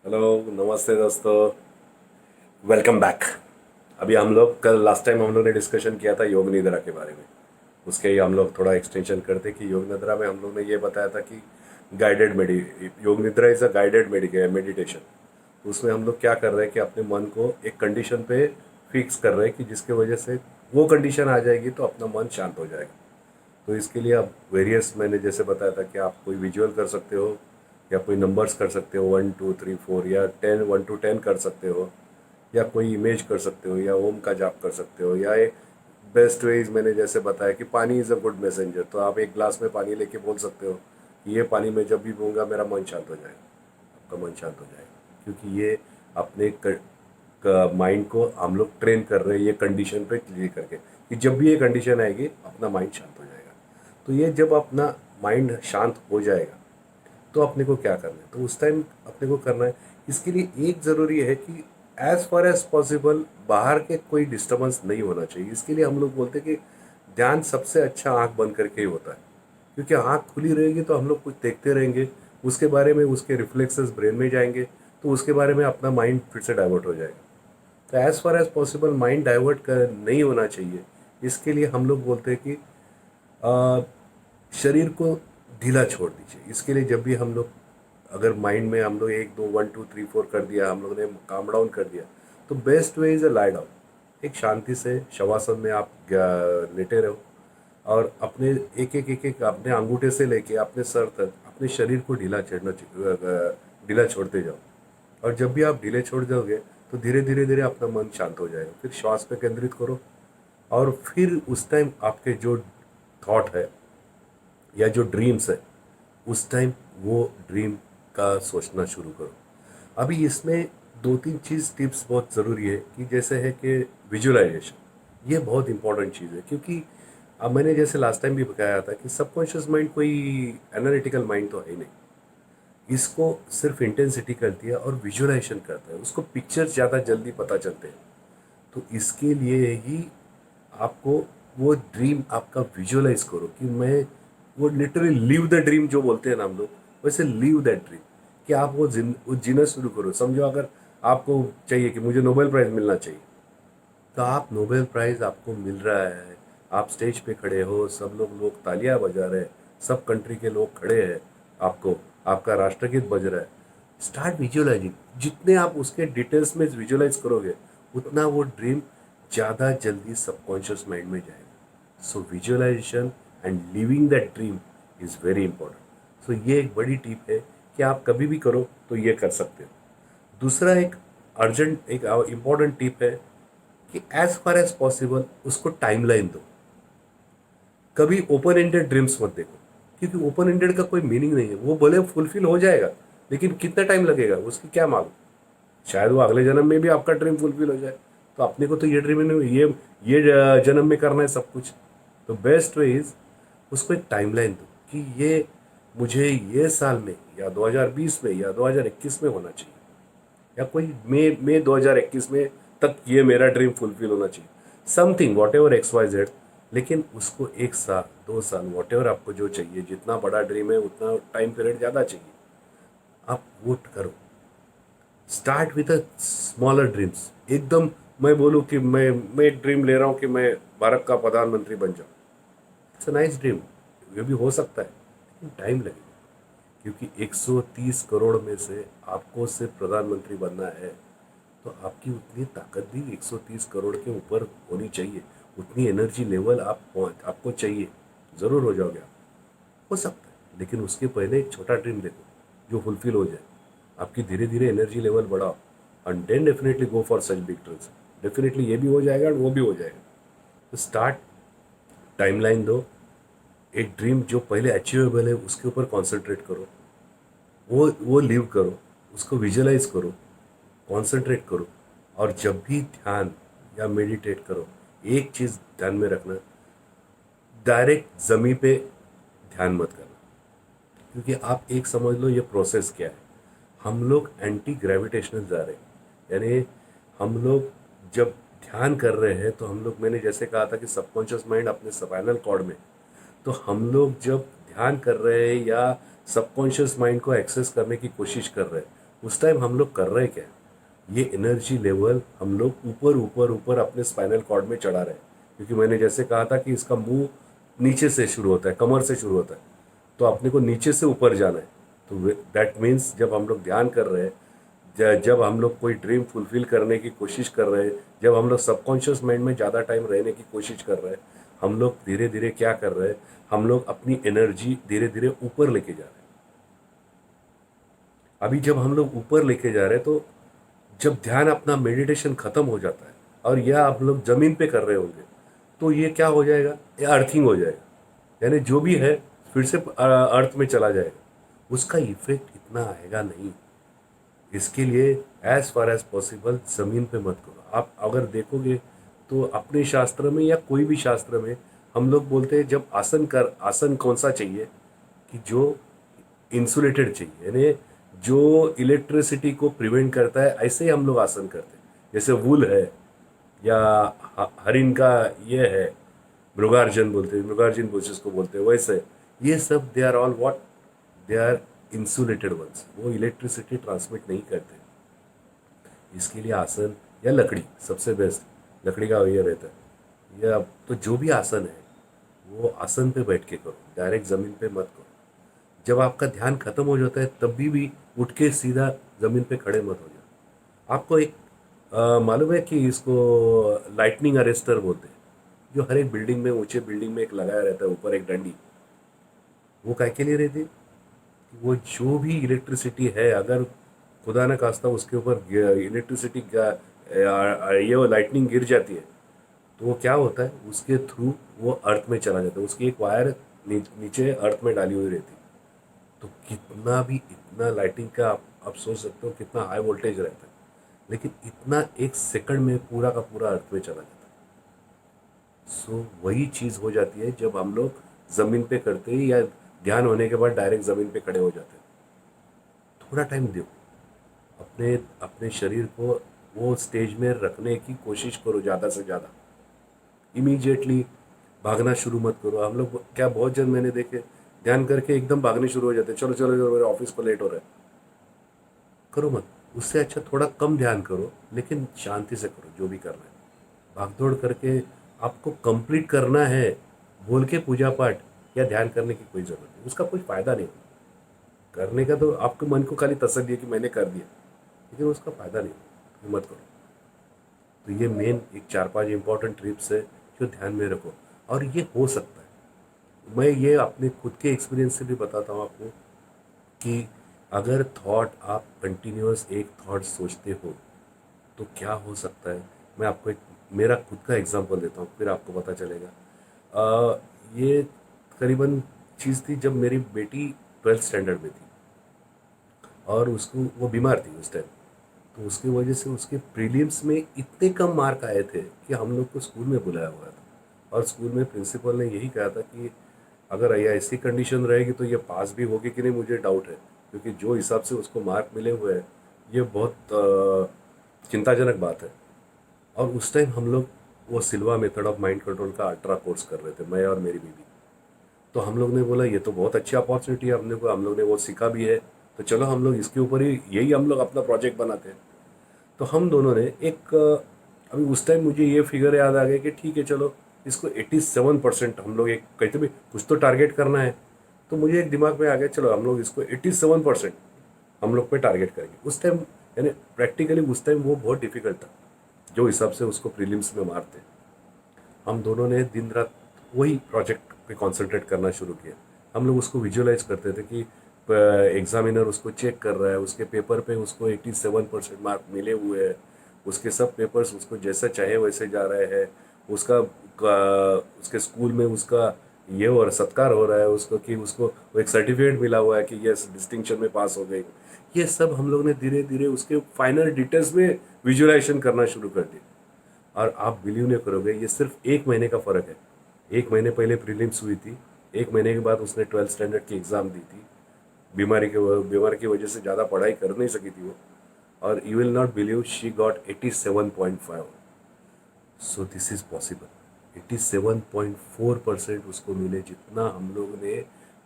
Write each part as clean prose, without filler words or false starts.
Hello, नमस्ते दोस्तों। Welcome back. अभी हम लोग कल लास्ट टाइम हम लोग ने डिस्कशन किया था योग निद्रा के बारे में। उसके ही हम लोग थोड़ा एक्सटेंशन करते कि योग निद्रा में हम लोग ने ये बताया था कि गाइडेड मेडि योग निद्रा इज़ अ गाइडेड मेडिटेशन। उसमें हम लोग क्या कर रहे हैं कि अपने मन को एक कंडीशन पे फिक्स कर रहे हैं कि जिसके वजह से वो कंडीशन आ जाएगी तो अपना मन शांत हो जाएगा। तो इसके लिए आप वेरियस, मैंने जैसे बताया था कि आप कोई विजुअल कर सकते हो या कोई नंबर्स कर सकते हो, 1 2 3 4 या 1 to 10 कर सकते हो, या कोई इमेज कर सकते हो, या ओम का जाप कर सकते हो, या एक बेस्ट वेज मैंने जैसे बताया कि पानी इज़ अ गुड मैसेंजर। तो आप एक ग्लास में पानी लेके बोल सकते हो कि ये पानी मैं जब भी पीऊँगा मेरा मन शांत हो जाएगा, आपका मन शांत हो जाएगा, क्योंकि ये अपने माइंड को हम लोग ट्रेन कर रहे हैं ये कंडीशन पे क्लिक करके कि जब भी ये कंडीशन आएगी अपना माइंड शांत हो जाएगा। तो ये जब अपना माइंड शांत हो जाएगा तो अपने को क्या करना है, तो उस टाइम अपने को करना है। इसके लिए एक ज़रूरी है कि एज फार एज पॉसिबल बाहर के कोई डिस्टर्बेंस नहीं होना चाहिए। इसके लिए हम लोग बोलते हैं कि ध्यान सबसे अच्छा आंख बंद करके ही होता है, क्योंकि आंख खुली रहेगी तो हम लोग कुछ देखते रहेंगे, उसके बारे में उसके रिफ्लेक्सेस ब्रेन में जाएंगे, तो उसके बारे में अपना माइंड फिर से डाइवर्ट हो जाएगा। तो as far as possible mind divert कर नहीं होना चाहिए। इसके लिए हम लोग बोलते हैं कि आ, शरीर को ढीला छोड़ दीजिए। इसके लिए जब भी हम लोग अगर माइंड में हम लोग 1 2 1 2 3 4 कर दिया, हम लोग ने काम डाउन कर दिया, तो best way is a lie down. एक शांति से शवासन में आप लेटे रहो और अपने एक एक अपने अंगूठे से लेके अपने सर तक अपने शरीर को ढीला छोड़ते जाओ। और जब भी आप ढीले छोड़ जाओगे तो धीरे धीरे धीरे अपना मन शांत हो जाएगा। फिर श्वास पे केंद्रित करो और फिर उस टाइम आपके जो थॉट है या जो ड्रीम्स है, उस टाइम वो ड्रीम का सोचना शुरू करो। अभी इसमें 2 3 चीज़ टिप्स बहुत ज़रूरी है कि जैसे है कि विजुअलाइजेशन, ये बहुत इंपॉर्टेंट चीज़ है, क्योंकि अब मैंने जैसे लास्ट टाइम भी बताया था कि सबकॉन्शियस माइंड कोई एनालिटिकल माइंड तो है ही नहीं। इसको सिर्फ इंटेंसिटी करती है और विजुअलाइजेशन करता है, उसको पिक्चर ज़्यादा जल्दी पता चलते हैं। तो इसके लिए ही आपको वो ड्रीम आपका विजुअलाइज करो कि मैं वो लिटरली लिव द ड्रीम जो बोलते हैं ना हम लोग, वैसे लिव दैट ड्रीम। कि आप वो जीना शुरू करो। समझो अगर आपको चाहिए कि मुझे नोबेल प्राइज़ मिलना चाहिए, तो आप नोबेल प्राइज़ आपको मिल रहा है, आप स्टेज पे खड़े हो, सब लोग तालियां बजा रहे हैं, सब कंट्री के लोग खड़े हैं, आपको आपका राष्ट्रगीत बज रहा है। Start visualising. जितने आप उसके डिटेल्स में विजुअलाइज करोगे उतना वो ड्रीम ज़्यादा जल्दी सबकॉन्शियस माइंड में जाएगा। So visualisation and living that dream is very important. So ये एक बड़ी टिप है कि आप कभी भी करो तो ये कर सकते हो। दूसरा एक अर्जेंट एक इम्पॉर्टेंट टिप है कि एज फार एज पॉसिबल उसको टाइमलाइन दो। कभी ओपन एंडेड ड्रीम्स मत देखो, क्योंकि ओपन एंडेड का कोई मीनिंग नहीं है। वो भले फुलफिल हो जाएगा लेकिन कितना टाइम लगेगा उसकी क्या मालूम। शायद वो अगले जन्म में भी आपका ड्रीम फुलफिल हो जाए। तो अपने को तो ये ड्रीम नहीं, ये जन्म में करना है सब कुछ। तो बेस्ट वे इज उसको एक टाइमलाइन दो कि ये मुझे ये साल में या 2020 में या 2021 में होना चाहिए, या कोई मई 2021 में तक ये मेरा ड्रीम फुलफिल होना चाहिए। Something what ever XYZ। लेकिन उसको 1 साल 2 साल वॉट एवर आपको जो चाहिए, जितना बड़ा ड्रीम है उतना टाइम पीरियड ज़्यादा चाहिए, आप वो करो। Start with a smaller dreams. एकदम मैं बोलूँ कि मैं एक ड्रीम ले रहा हूँ कि मैं भारत का प्रधानमंत्री बन जाऊँ, इट्स अ नाइस ड्रीम, ये भी हो सकता है, लेकिन टाइम लगेगा। क्योंकि 130 करोड़ में से आपको सिर्फ प्रधानमंत्री बनना है, तो आपकी उतनी ताकत भी 130 करोड़ के ऊपर होनी चाहिए। उतनी एनर्जी लेवल आपको चाहिए। ज़रूर हो जाओगे आप, हो सकता है, लेकिन उसके पहले एक छोटा ड्रीम देखो जो फुलफिल हो जाए। आपकी धीरे धीरे एनर्जी लेवल बढ़ाओ and then definitely go for such big dreams. Definitely ये भी हो जाएगा और वो भी हो जाएगा। तो स्टार्ट, टाइमलाइन दो, एक ड्रीम जो पहले अचीवेबल है उसके ऊपर कॉन्सेंट्रेट करो, वो लिव करो, उसको विजुअलाइज करो, कंसंट्रेट करो। और जब भी ध्यान या मेडिटेट करो, एक चीज़ ध्यान में रखना, डायरेक्ट ज़मीन पे ध्यान मत करना। क्योंकि आप एक समझ लो ये प्रोसेस क्या है। हम लोग एंटी ग्रेविटेशनल जा रहे हैं, यानी हम लोग जब ध्यान कर रहे हैं तो हम लोग, मैंने जैसे कहा था कि सबकॉन्शियस माइंड अपने स्पाइनल कॉर्ड में, तो हम लोग जब ध्यान कर रहे हैं या सबकॉन्शियस माइंड को एक्सेस करने की कोशिश कर रहे हैं, उस टाइम हम लोग कर रहे क्या, ये एनर्जी लेवल हम लोग ऊपर ऊपर ऊपर अपने स्पाइनल कॉर्ड में चढ़ा रहे हैं। क्योंकि मैंने जैसे कहा था कि इसका मुंह नीचे से शुरू होता है, कमर से शुरू होता है, तो अपने को नीचे से ऊपर जाना है। तो दैट मीन्स जब हम लोग ध्यान कर रहे हैं, जब हम लोग कोई ड्रीम फुलफिल करने की कोशिश कर रहे हैं, जब हम लोग सबकॉन्शियस माइंड में ज़्यादा टाइम रहने की कोशिश कर रहे हैं, हम लोग धीरे धीरे क्या कर रहे हैं, हम लोग अपनी एनर्जी धीरे धीरे ऊपर लेके जा रहे हैं। अभी जब हम लोग ऊपर लेके जा रहे हैं, तो जब ध्यान अपना मेडिटेशन खत्म हो जाता है और यह आप लोग जमीन पे कर रहे होंगे, तो ये क्या हो जाएगा, ये अर्थिंग हो जाएगा, यानी जो भी है फिर से अर्थ में चला जाएगा। उसका इफेक्ट इतना आएगा नहीं। इसके लिए एज फार एज पॉसिबल जमीन पे मत करो। आप अगर देखोगे तो अपने शास्त्र में या कोई भी शास्त्र में हम लोग बोलते हैं जब आसन कौन सा चाहिए, कि जो इंसुलेटेड चाहिए, यानी जो इलेक्ट्रिसिटी को प्रिवेंट करता है, ऐसे ही हम लोग आसन करते हैं। जैसे वुल है या हरिन का ये है, मृगार्जन बोलते हैं, मृगार्जन बुशेस को बोलते हैं, वैसे ये सब they are all what, they are insulated ones, वो इलेक्ट्रिसिटी ट्रांसमिट नहीं करते। इसके लिए आसन या लकड़ी सबसे बेस्ट, लकड़ी का ये रहता है। या तो जो भी आसन है वो आसन पे बैठ के करो, डायरेक्ट ज़मीन पे मत करो। जब आपका ध्यान खत्म हो जाता है तब भी उठ के सीधा ज़मीन पे खड़े मत हो जाओ। आपको एक मालूम है कि इसको लाइटनिंग अरेस्टर बोलते हैं, जो हर एक बिल्डिंग में, ऊंचे बिल्डिंग में एक लगाया रहता है ऊपर एक डंडी। वो काय के लिए रहती है, कि वो जो भी इलेक्ट्रिसिटी है, अगर खुदा न खास्ता उसके ऊपर इलेक्ट्रिसिटी ये वो लाइटनिंग गिर जाती है, तो वो क्या होता है, उसके थ्रू वो अर्थ में चला जाता है। उसकी एक वायर नीचे अर्थ में डाली हुई रहती है। तो कितना भी, इतना लाइटिंग का आप सोच सकते हो कितना हाई वोल्टेज रहता है, लेकिन इतना एक सेकंड में पूरा का पूरा अर्थ में चला जाता है। सो वही चीज़ हो जाती है जब हम लोग ज़मीन पे करते हैं या ध्यान होने के बाद डायरेक्ट ज़मीन पे खड़े हो जाते हैं। थोड़ा टाइम दो, अपने अपने शरीर को वो स्टेज में रखने की कोशिश करो ज़्यादा से ज़्यादा। इमीडिएटली भागना शुरू मत करो। हम लोग क्या, बहुत जन मैंने देखे ध्यान करके एकदम भागने शुरू हो जाते हैं, चलो चलो चलो मेरे ऑफिस को लेट हो रहा है। करो मत, उससे अच्छा थोड़ा कम ध्यान करो, लेकिन शांति से करो जो भी करना है। भागदौड़ करके आपको कंप्लीट करना है बोल के पूजा पाठ या ध्यान करने की कोई ज़रूरत नहीं, उसका कोई फ़ायदा नहीं। करने का तो आपके मन को खाली तसल्ली है कि मैंने कर दिया, लेकिन उसका फ़ायदा नहीं, तो मत करो। तो ये मेन एक 4-5 इंपॉर्टेंट टिप्स है जो ध्यान में रखो, और ये हो सकता है। मैं ये अपने खुद के एक्सपीरियंस से भी बताता हूँ आपको, कि अगर थॉट आप कंटिन्यूअस एक थॉट सोचते हो तो क्या हो सकता है। मैं आपको एक मेरा खुद का एग्जांपल देता हूँ, फिर आपको पता चलेगा। ये करीबन चीज़ थी जब मेरी बेटी 12th स्टैंडर्ड में थी, और उसको वो बीमार थी उस टाइम। तो उसकी वजह से उसके प्रीलिम्स में इतने कम मार्क आए थे कि हम लोग को स्कूल में बुलाया हुआ था, और स्कूल में प्रिंसिपल ने यही कहा था कि अगर ये ऐसी कंडीशन रहेगी तो ये पास भी होगी कि नहीं, मुझे डाउट है, क्योंकि जो हिसाब से उसको मार्क मिले हुए हैं ये बहुत चिंताजनक बात है। और उस टाइम हम लोग वो सिल्वा मेथड ऑफ माइंड कंट्रोल का अल्ट्रा कोर्स कर रहे थे, मैं और मेरी बीवी। तो हम लोग ने बोला ये तो बहुत अच्छी अपॉर्चुनिटी है, हम लोग ने वो सीखा भी है, तो चलो हम लोग इसके ऊपर ही यही हम लोग अपना प्रोजेक्ट बनाते हैं। तो हम दोनों ने एक अभी उस टाइम मुझे ये फिगर याद आ गया कि ठीक है चलो इसको 87% हम लोग, एक कहते भी कुछ तो टारगेट करना है। तो मुझे एक दिमाग में आ गया, चलो हम लोग इसको 87% हम लोग पे टारगेट करेंगे। उस टाइम यानी प्रैक्टिकली उस टाइम वो बहुत डिफिकल्ट था, जो हिसाब से उसको प्रीलिम्स में मारते। हम दोनों ने दिन रात वही प्रोजेक्ट पे कंसंट्रेट करना शुरू किया। हम लोग उसको विजुअलाइज करते थे कि एग्जामिनर उसको चेक कर रहा है, उसके पेपर पे उसको 87% मार्क मिले हुए हैं, उसके सब पेपर्स उसको जैसा चाहे वैसे जा रहे हैं, उसके स्कूल में उसका ये और सत्कार हो रहा है उसको, कि उसको वो एक सर्टिफिकेट मिला हुआ है कि ये डिस्टिंक्शन में पास हो गई। ये सब हम लोग ने धीरे धीरे उसके फाइनल डिटेल्स में विजुअलाइजेशन करना शुरू कर दिया। और आप बिलीव नहीं करोगे, ये सिर्फ 1 महीने का फ़र्क है। 1 महीने पहले प्रीलिम्स हुई थी, 1 महीने के बाद उसने 12th स्टैंडर्ड की एग्ज़ाम दी थी। बीमारी की वजह से ज़्यादा पढ़ाई कर नहीं सकी थी वो, और you will not believe she got 87.5। So this is possible. 87.4% उसको मिले, जितना हम लोग ने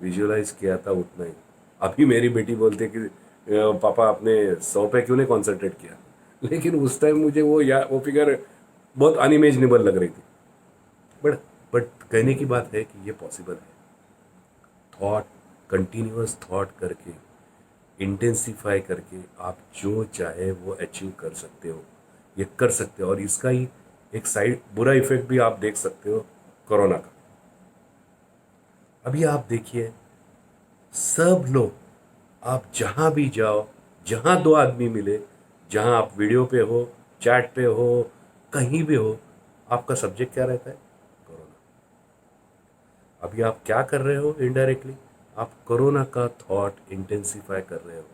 विजुअलाइज किया था उतना ही। अभी मेरी बेटी बोलती है कि पापा आपने 100 पे क्यों नहीं कॉन्सेंट्रेट किया? लेकिन उस टाइम मुझे वो फिगर बहुत अनइमेजिनेबल लग रही थी। बट बट कहने की बात है कि ये पॉसिबल है। थॉट, कंटिन्यूअस थॉट करके, इंटेंसिफाई करके आप जो चाहे वो अचीव कर सकते हो, ये कर सकते हो। और इसका ही एक साइड बुरा इफेक्ट भी आप देख सकते हो, कोरोना का। अभी आप देखिए, सब लोग, आप जहां भी जाओ, जहां दो आदमी मिले, जहां आप वीडियो पे हो, चैट पे हो, कहीं भी हो, आपका सब्जेक्ट क्या रहता है? कोरोना। अभी आप क्या कर रहे हो इनडायरेक्टली? आप कोरोना का थॉट इंटेंसिफाई कर रहे हो।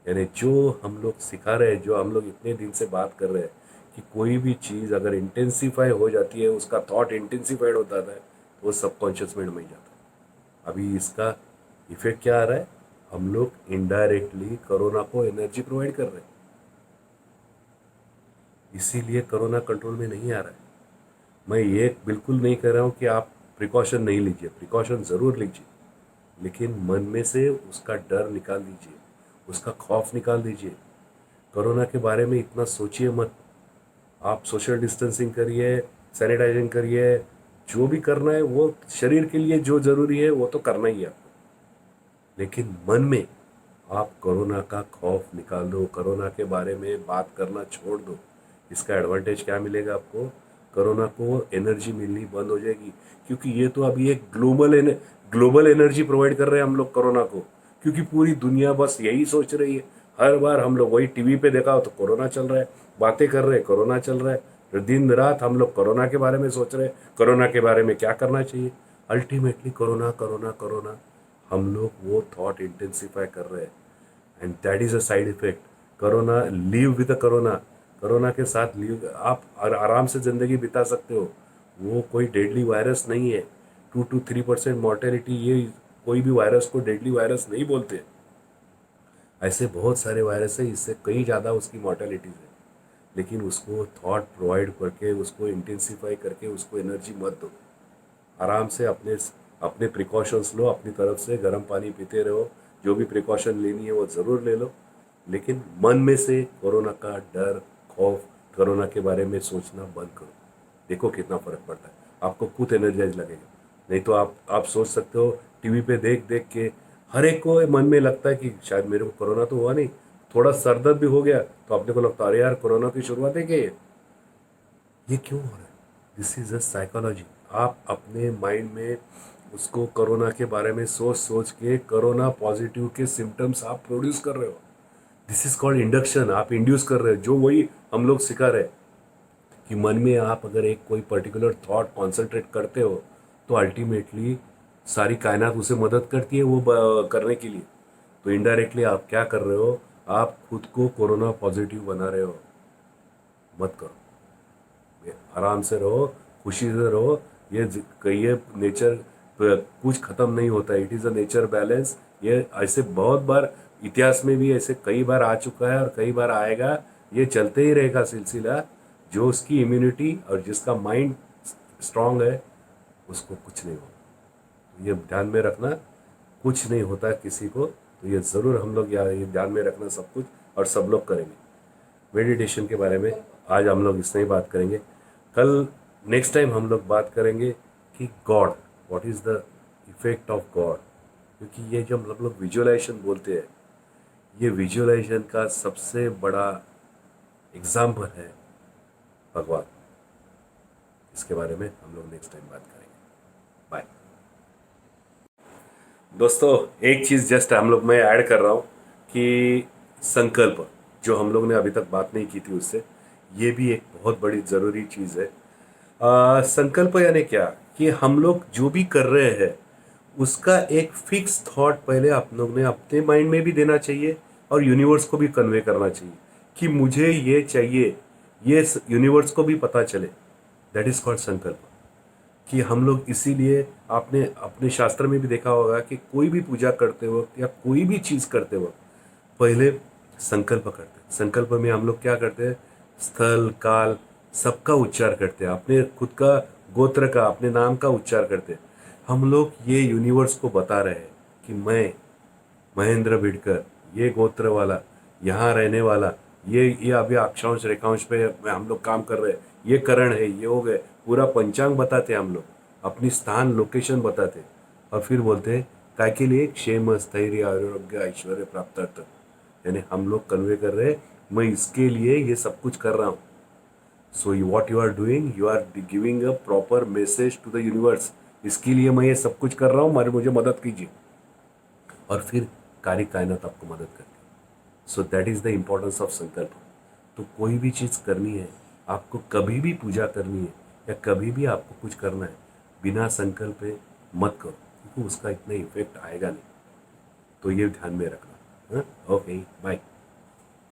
यानी जो हम लोग सिखा रहे हैं, जो हम लोग इतने दिन से बात कर रहे हैं कि कोई भी चीज़ अगर इंटेंसिफाई हो जाती है, उसका थॉट इंटेंसिफाइड होता है, तो वो सबकॉन्शियस माइंड में ही जाता है। अभी इसका इफेक्ट क्या आ रहा है? हम लोग इनडायरेक्टली कोरोना को एनर्जी प्रोवाइड कर रहे हैं, इसीलिए कोरोना कंट्रोल में नहीं आ रहा है। मैं ये बिल्कुल नहीं कह रहा हूँ कि आप प्रिकॉशन नहीं लीजिए, प्रिकॉशन ज़रूर लीजिए, लेकिन मन में से उसका डर निकाल दीजिए, उसका खौफ निकाल दीजिए। कोरोना के बारे में इतना सोचिए मत। आप सोशल डिस्टेंसिंग करिए, सैनिटाइजिंग करिए, जो भी करना है वो शरीर के लिए जो ज़रूरी है वो तो करना ही है आपको। लेकिन मन में आप कोरोना का खौफ निकाल दो, कोरोना के बारे में बात करना छोड़ दो। इसका एडवांटेज क्या मिलेगा आपको? कोरोना को एनर्जी मिलनी बंद हो जाएगी, क्योंकि ये तो अभी एक ग्लोबल एनर्जी प्रोवाइड कर रहे हैं हम लोग कोरोना को। क्योंकि पूरी दुनिया बस यही सोच रही है। हर बार हम लोग वही टीवी पे देखा हो तो कोरोना चल रहा है, बातें कर रहे हैं, कोरोना चल रहा है। फिर दिन रात हम लोग कोरोना के बारे में सोच रहे हैं, कोरोना के बारे में क्या करना चाहिए। अल्टीमेटली कोरोना कोरोना कोरोना, हम लोग वो थॉट इंटेंसिफाई कर रहे हैं, and that is a side effect. Corona, leave with corona, corona के साथ लीव, आप आराम से ज़िंदगी बिता सकते हो। वो कोई डेडली वायरस नहीं है। 2 to 3% मॉर्टेलिटी, ये कोई भी वायरस को डेडली वायरस नहीं बोलते। ऐसे बहुत सारे वायरस है, इससे कई ज़्यादा उसकी मॉर्टेलिटीज है। लेकिन उसको थॉट प्रोवाइड करके, उसको इंटेंसिफाई करके, उसको एनर्जी मत दो। आराम से अपने अपने प्रिकॉशंस लो, अपनी तरफ से गर्म पानी पीते रहो, जो भी प्रिकॉशन लेनी है वो ज़रूर ले लो। लेकिन मन में से कोरोना का डर, खौफ, कोरोना के बारे में सोचना बंद करो। देखो कितना फ़र्क पड़ता है, आपको खुद एनर्जाइज लगेगा। नहीं तो आप सोच सकते हो, टीवी पे देख देख के हर एक को मन में लगता है कि शायद मेरे को कोरोना तो हुआ नहीं, थोड़ा सर दर्द भी हो गया तो अपने को लगता है अरे यार कोरोना की शुरुआत है क्या ये क्यों हो रहा है? This is a psychology. आप अपने माइंड में उसको कोरोना के बारे में सोच सोच के कोरोना पॉजिटिव के सिम्टम्स आप प्रोड्यूस कर रहे हो। This is called induction. आप इंड्यूस कर रहे हो, जो वही हम लोग सिखा रहे हैं कि मन में आप अगर एक कोई पर्टिकुलर थॉट कॉन्सेंट्रेट करते हो तो अल्टीमेटली सारी कायनात उसे मदद करती है वो करने के लिए। तो इनडायरेक्टली आप क्या कर रहे हो? आप खुद को कोरोना पॉजिटिव बना रहे हो। मत करो, आराम से रहो, खुशी से रहो। ये कहिए नेचर कुछ खत्म नहीं होता है, it is a nature balance. ये ऐसे बहुत बार इतिहास में भी ऐसे कई बार आ चुका है और कई बार आएगा। ये चलते ही रहेगा सिलसिला। जो उसकी इम्यूनिटी और जिसका माइंड स्ट्रांग है उसको कुछ नहीं होगा। तो ये ध्यान में रखना, कुछ नहीं होता किसी को। तो ये ज़रूर हम लोग ये ध्यान में रखना सब कुछ, और सब लोग करेंगे। मेडिटेशन के बारे में आज हम लोग इसमें ही बात करेंगे। कल नेक्स्ट टाइम हम लोग बात करेंगे कि God, what is the effect of God. क्योंकि ये जब हम लोग विजुअलाइजेशन बोलते हैं, ये विजुअलाइजेशन का सबसे बड़ा एग्जाम्पल है भगवान। इसके बारे में हम लोग नेक्स्ट टाइम बात करेंगे। बाय दोस्तों। एक चीज़ जस्ट हम लोग मैं ऐड कर रहा हूँ कि संकल्प, जो हम लोग ने अभी तक बात नहीं की थी उससे, ये भी एक बहुत बड़ी ज़रूरी चीज़ है। संकल्प यानी क्या? कि हम लोग जो भी कर रहे हैं उसका एक फिक्स थॉट पहले आप लोग ने अपने माइंड में भी देना चाहिए और यूनिवर्स को भी कन्वे करना चाहिए कि मुझे ये चाहिए। ये यूनिवर्स को भी पता चले। दैट इज कॉल्ड संकल्प। कि हम लोग इसीलिए, आपने अपने शास्त्र में भी देखा होगा कि कोई भी पूजा करते वक्त या कोई भी चीज़ करते वक्त पहले संकल्प करते हैं। संकल्प में हम लोग क्या करते हैं? स्थल काल सबका उच्चार करते हैं, अपने खुद का गोत्र का, अपने नाम का उच्चार करते हैं। हम लोग ये यूनिवर्स को बता रहे हैं कि मैं महेंद्र बिडकर ये गोत्र वाला, यहाँ रहने वाला, ये अभी अक्षांश रेखांश पे हम लोग काम कर रहे हैं, ये करण है, ये हो गए, पूरा पंचांग बताते हम लोग, अपनी स्थान लोकेशन बताते, और फिर बोलते हैं काय के लिए क्षेम स्थैर्य आरोग्य ऐश्वर्य प्राप्त, यानी हम लोग कन्वे कर रहे हैं मैं इसके लिए ये सब कुछ कर रहा हूँ. So what you are doing, you are giving a proper message to the universe, इसके लिए मैं ये सब कुछ कर रहा हूँ, मुझे मदद कीजिए, और फिर कार्य कायनात आपको मदद करती है. So that is the importance of संकल्प. तो कोई भी चीज़ करनी है, आपको कभी भी पूजा करनी है या कभी भी आपको कुछ करना है, बिना संकल्प मत करो, क्योंकि उसका इतना इफेक्ट आएगा नहीं. तो ये ध्यान में रखना. Okay, bye.